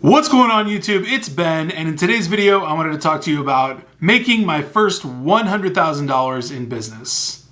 What's going on YouTube? It's Ben, and in today's video I wanted to talk to you about making my first $100,000 in business.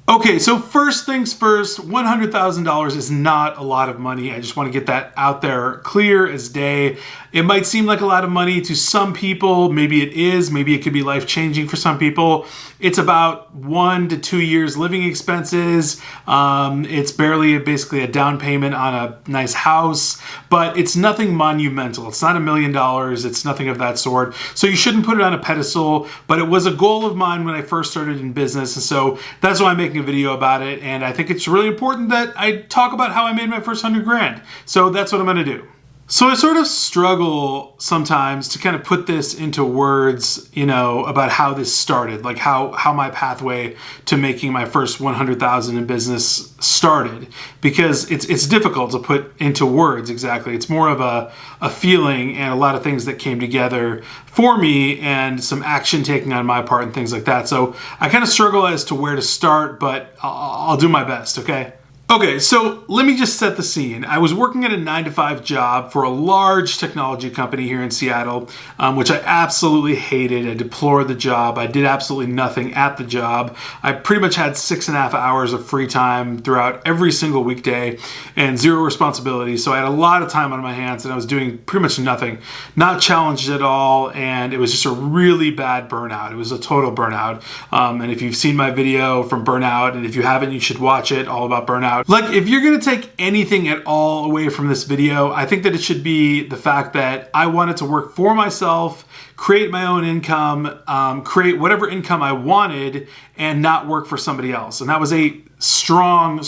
Okay, so first things first, $100,000 is not a lot of money. I just want to get that out there clear as day. It might seem like a lot of money to some people. Maybe it is. Maybe it could be life-changing for some people. It's about 1 to 2 years living expenses. It's basically a down payment on a nice house, but it's nothing monumental. It's not $1 million. It's nothing of that sort. So you shouldn't put it on a pedestal, but it was a goal of mine when I first started in business. And so that's why I'm making a video about it. And I think it's really important that I talk about how I made my first 100 grand. So that's what I'm going to do. So I sort of struggle sometimes to kind of put this into words, about how this started, like how my pathway to making my first 100,000 in business started, because it's difficult to put into words exactly. It's more of a feeling and a lot of things that came together for me and some action taking on my part and things like that. So I kind of struggle as to where to start, but I'll do my best, okay? Okay, so let me just set the scene. I was working at a 9-to-5 job for a large technology company here in Seattle, which I absolutely hated. I deplored the job. I did absolutely nothing at the job. I pretty much had 6.5 hours of free time throughout every single weekday and zero responsibility. So I had a lot of time on my hands and I was doing pretty much nothing, not challenged at all. And it was just a really bad burnout. It was a total burnout. And if you've seen my video from burnout, and if you haven't, you should watch it, all about burnout. Like, if you're gonna take anything at all away from this video, I think that it should be the fact that I wanted to work for myself, create my own income, create whatever income I wanted, and not work for somebody else. And that was a strong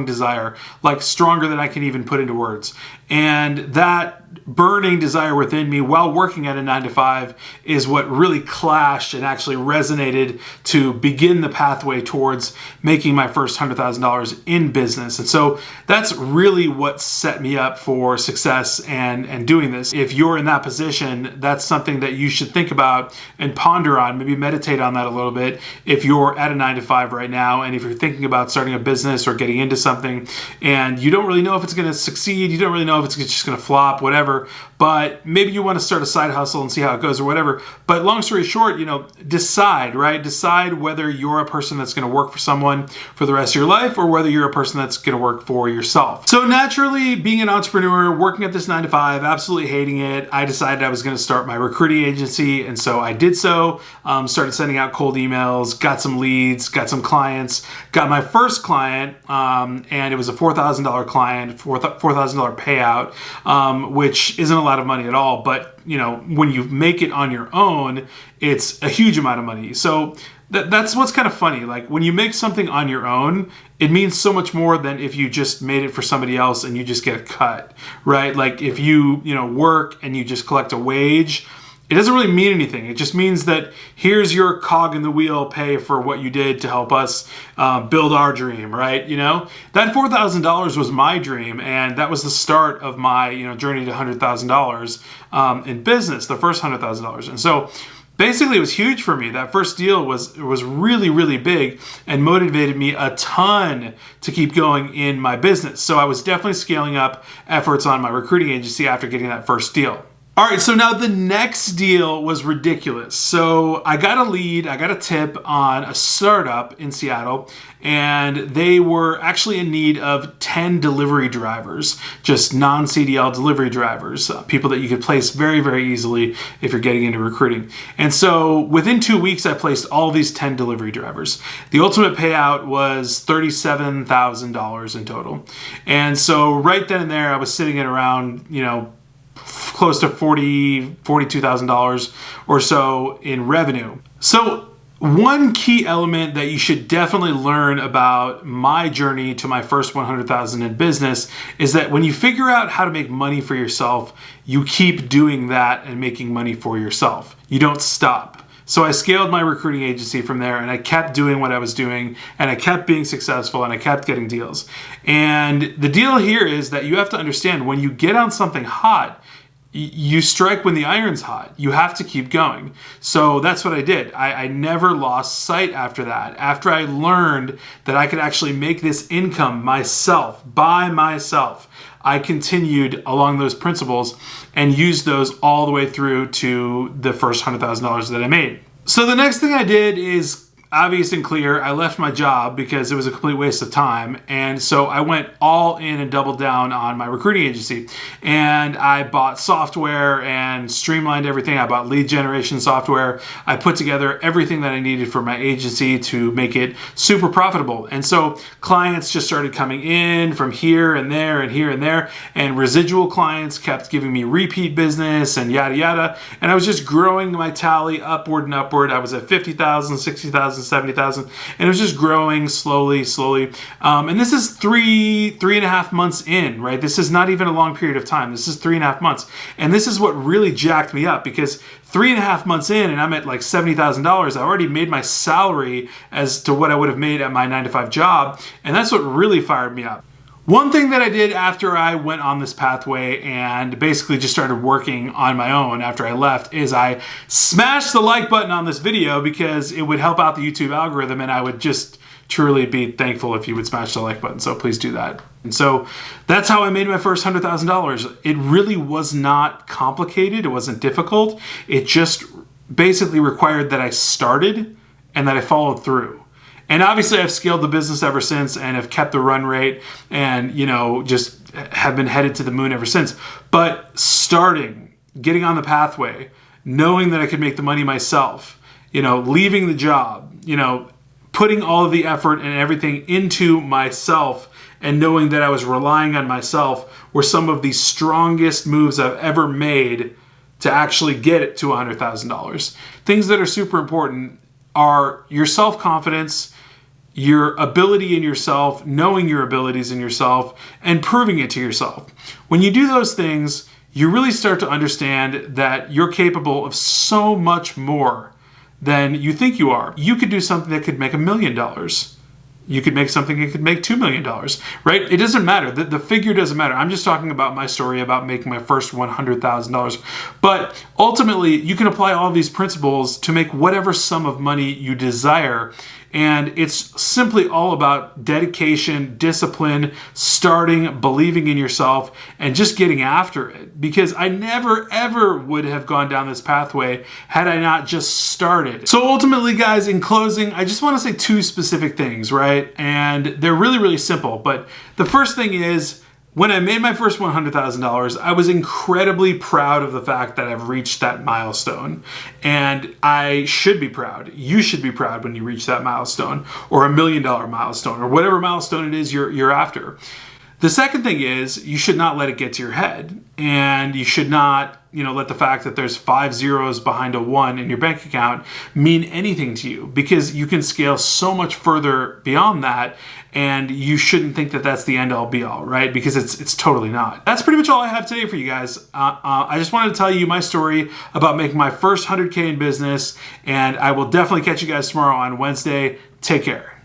desire, like stronger than I can even put into words. And that burning desire within me while working at a 9-to-5 is what really clashed and actually resonated to begin the pathway towards making my first $100,000 in business. And so that's really what set me up for success and doing this. If you're in that position, that's something that you should think about and ponder on, maybe meditate on that a little bit. If you're at a 9-to-5 right now, and if you're thinking about starting a business or getting into something and you don't really know if it's going to succeed, you don't really know if it's just going to flop, whatever, but maybe you want to start a side hustle and see how it goes or whatever. But long story short, decide, right? Decide whether you're a person that's going to work for someone for the rest of your life or whether you're a person that's going to work for yourself. So naturally, being an entrepreneur, working at this 9-to-5, absolutely hating it, I decided I was going to start my recruiting agency. And so I did so, started sending out cold emails, got some leads, got some clients, got my first client, and it was a $4,000 client, $4,000 payout, which isn't a lot of money at all. But, when you make it on your own, it's a huge amount of money. So that's what's kind of funny. Like, when you make something on your own, it means so much more than if you just made it for somebody else and you just get a cut, right? Like, if you, work and you just collect a wage, it doesn't really mean anything. It just means that here's your cog in the wheel pay for what you did to help us build our dream, right? That $4,000 was my dream, and that was the start of my journey to $100,000 in business, the first $100,000. And so basically, it was huge for me. That first deal was really big and motivated me a ton to keep going in my business. So I was definitely scaling up efforts on my recruiting agency after getting that first deal. All right, so now the next deal was ridiculous. So I got a lead, I got a tip on a startup in Seattle, and they were actually in need of 10 delivery drivers, just non-CDL delivery drivers, people that you could place very easily if you're getting into recruiting. And so within 2 weeks, I placed all these 10 delivery drivers. The ultimate payout was $37,000 in total. And so right then and there, I was sitting at around, close to $42,000 or so in revenue. So one key element that you should definitely learn about my journey to my first 100,000 in business is that when you figure out how to make money for yourself, you keep doing that and making money for yourself. You don't stop. So I scaled my recruiting agency from there, and I kept doing what I was doing, and I kept being successful, and I kept getting deals. And the deal here is that you have to understand, when you get on something hot, you strike when the iron's hot. You have to keep going. So that's what I did. I never lost sight after that. After I learned that I could actually make this income myself, by myself, I continued along those principles and used those all the way through to the first $100,000 that I made. So the next thing I did is obvious and clear. I left my job because it was a complete waste of time. And so I went all in and doubled down on my recruiting agency. And I bought software and streamlined everything. I bought lead generation software. I put together everything that I needed for my agency to make it super profitable. And so clients just started coming in from here and there and here and there. And residual clients kept giving me repeat business and yada, yada. And I was just growing my tally upward and upward. I was at 50,000, 60,000, 70,000, and it was just growing slowly. And this is three and a half months in, right? This is not even a long period of time. This is 3.5 months. And this is what really jacked me up, because 3.5 months in and I'm at like $70,000. I already made my salary as to what I would have made at my 9-to-5 job. And that's what really fired me up. One thing that I did after I went on this pathway and basically just started working on my own after I left is I smashed the like button on this video because it would help out the YouTube algorithm, and I would just truly be thankful if you would smash the like button. So please do that. And so that's how I made my first $100,000. It really was not complicated. It wasn't difficult. It just basically required that I started and that I followed through. And obviously I've scaled the business ever since and have kept the run rate and, just have been headed to the moon ever since. But starting, getting on the pathway, knowing that I could make the money myself, leaving the job, putting all of the effort and everything into myself and knowing that I was relying on myself were some of the strongest moves I've ever made to actually get it to $100,000. Things that are super important are your self-confidence, your ability in yourself, knowing your abilities in yourself, and proving it to yourself. When you do those things, you really start to understand that you're capable of so much more than you think you are. You could do something that could make $1 million. You could make something that could make $2 million, right? It doesn't matter. The figure doesn't matter. I'm just talking about my story about making my first $100,000. But ultimately, you can apply all these principles to make whatever sum of money you desire. And it's simply all about dedication, discipline, starting, believing in yourself, and just getting after it. Because I never, ever would have gone down this pathway had I not just started. So ultimately, guys, in closing, I just want to say 2 specific things, right? And they're really, really simple. But the first thing is, when I made my first $100,000, I was incredibly proud of the fact that I've reached that milestone. And I should be proud. You should be proud when you reach that milestone, or $1 million milestone, or whatever milestone it is you're after. The second thing is, you should not let it get to your head. And you should not, let the fact that there's 5 zeros behind a 1 in your bank account mean anything to you, because you can scale so much further beyond that. And you shouldn't think that that's the end all be all, right? Because it's totally not. That's pretty much all I have today for you guys. I just wanted to tell you my story about making my first 100K in business, and I will definitely catch you guys tomorrow on Wednesday. Take care.